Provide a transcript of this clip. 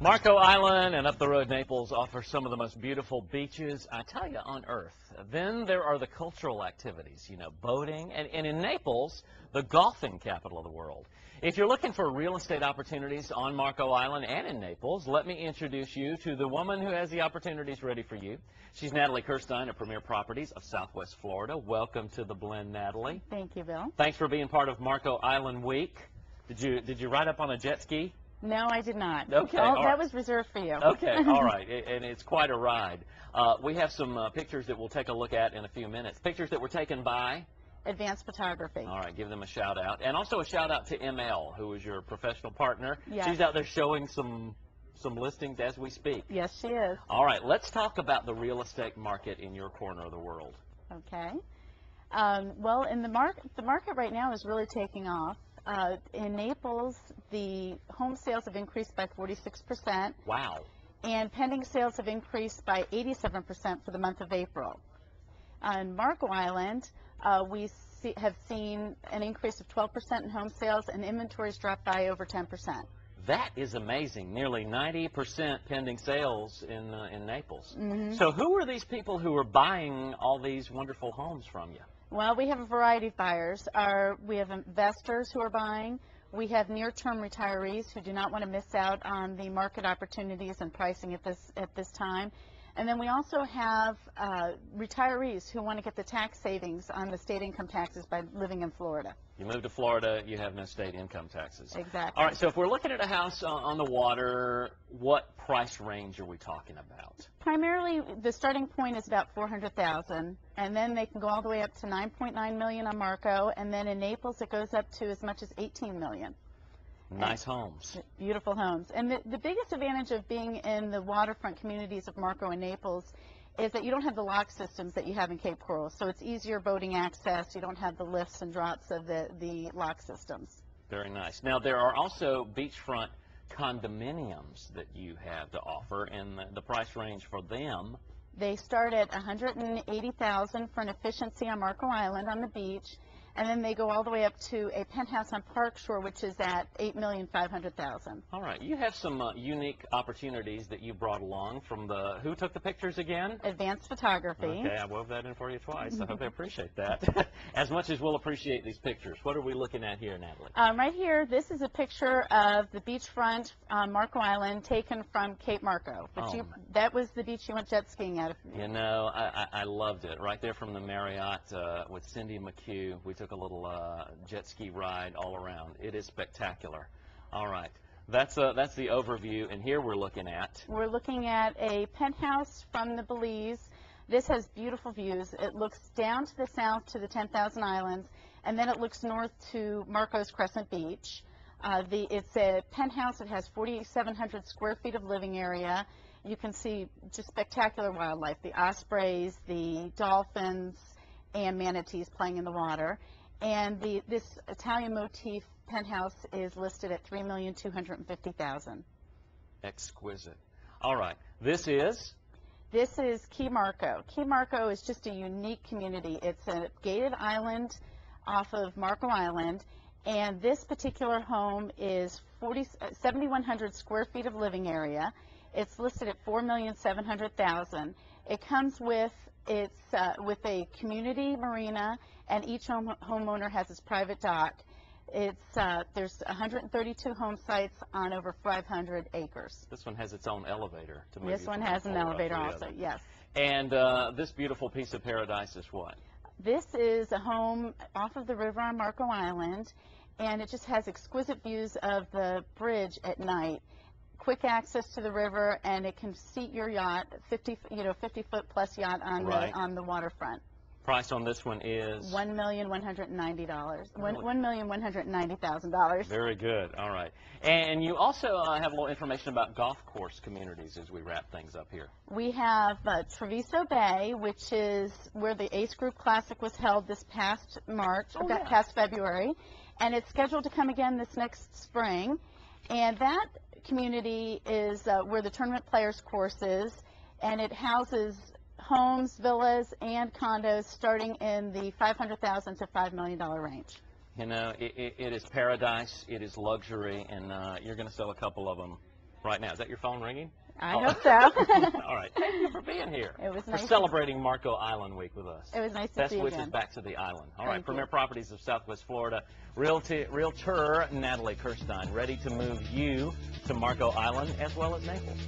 Marco Island and up the road Naples offer some of the most beautiful beaches, I tell you, on earth. Then there are the cultural activities, you know, boating, and in Naples, the golfing capital of the world. If you're looking for real estate opportunities on Marco Island and in Naples, let me introduce you to the woman who has the opportunities ready for you. She's Natalie Kirstein of Premier Properties of Southwest Florida. Welcome to the Blend, Natalie. Thank you, Bill. Thanks for being part of Marco Island Week. Did you ride up on a jet ski? No, I did not. Okay. That was reserved for you. Okay, all right, and it's quite a ride. We have some pictures that we'll take a look at in a few minutes. Pictures that were taken by? Advanced Photography. All right, give them a shout out. And also a shout out to ML, who is your professional partner. Yes. She's out there showing some listings as we speak. Yes, she is. All right, let's talk about the real estate market in your corner of the world. Okay. Well, in the market right now is really taking off. In Naples, the home sales have increased by 46%. Wow. And pending sales have increased by 87% for the month of April. On Marco Island, we have seen an increase of 12% in home sales, and inventories dropped by over 10%. That is amazing. Nearly 90% pending sales in Naples. Mm-hmm. So who are these people who are buying all these wonderful homes from you? Well, we have a variety of buyers. We have investors who are buying. We have near-term retirees who do not want to miss out on the market opportunities and pricing at this time. And then we also have retirees who want to get the tax savings on the state income taxes by living in Florida. You move to Florida, you have no state income taxes. Exactly. All right, so if we're looking at a house on the water, what price range are we talking about? Primarily, the starting point is about $400,000, and then they can go all the way up to $9.9 million on Marco, and then in Naples it goes up to as much as $18 million. Nice homes. Beautiful homes. And the biggest advantage of being in the waterfront communities of Marco and Naples is that you don't have the lock systems that you have in Cape Coral. So it's easier boating access. You don't have the lifts and drops of the lock systems. Very nice. Now, there are also beachfront condominiums that you have to offer, and the price range for them? They start at $180,000 for an efficiency on Marco Island on the beach. And then they go all the way up to a penthouse on Park Shore, which is at $8,500,000. All right. You have some unique opportunities that you brought along from who took the pictures again? Advanced Photography. Okay, I wove that in for you twice. I hope they appreciate that. As much as we'll appreciate these pictures. What are we looking at here, Natalie? Right here, this is a picture of the beachfront on Marco Island taken from Cape Marco. That was the beach you went jet skiing at. You know, I loved it. Right there from the Marriott with Cindy McHugh. We took a little jet ski ride all around. It is spectacular. All right, that's the overview, and here we're looking at a penthouse from the Belize. This has beautiful views. It looks down to the south to the 10,000 Islands, and then it looks north to Marco's Crescent Beach. It's a penthouse. It has 4,700 square feet of living area. You can see just spectacular wildlife, the ospreys, the dolphins, and manatees playing in the water. And this Italian motif penthouse is listed at $3,250,000. Exquisite. All right. This is Key Marco. Key Marco is just a unique community. It's a gated island off of Marco Island, and this particular home is 7,100 square feet of living area. It's listed at $4,700,000. It comes with a community marina, and each homeowner has its private dock. There's 132 home sites on over 500 acres. This one has its own elevator. This one has an elevator also, yes. And this beautiful piece of paradise is what? This is a home off of the river on Marco Island, and it just has exquisite views of the bridge at night. Quick access to the river, and it can seat your yacht, 50-foot plus yacht on the waterfront. Price on this one is $1,190,000. $1,190,000. Very good. All right. And you also have a little information about golf course communities as we wrap things up here. We have Treviso Bay, which is where the Ace Group Classic was held this past past February, and it's scheduled to come again this next spring. And that community is where the tournament players course is, and it houses homes, villas, and condos starting in the $500,000 to $5 million range. You know, it is paradise, it is luxury, and you're going to sell a couple of them right now. Is that your phone ringing? I Oh. hope so. All right. Thank you for being here. It was for nice. celebrating Marco Island Week with us. It was nice to Best see you wishes again. back to the island. All right. Thank Premier you. Properties of Southwest Florida, Realtor Natalie Kirstein, ready to move you to Marco Island as well as Naples.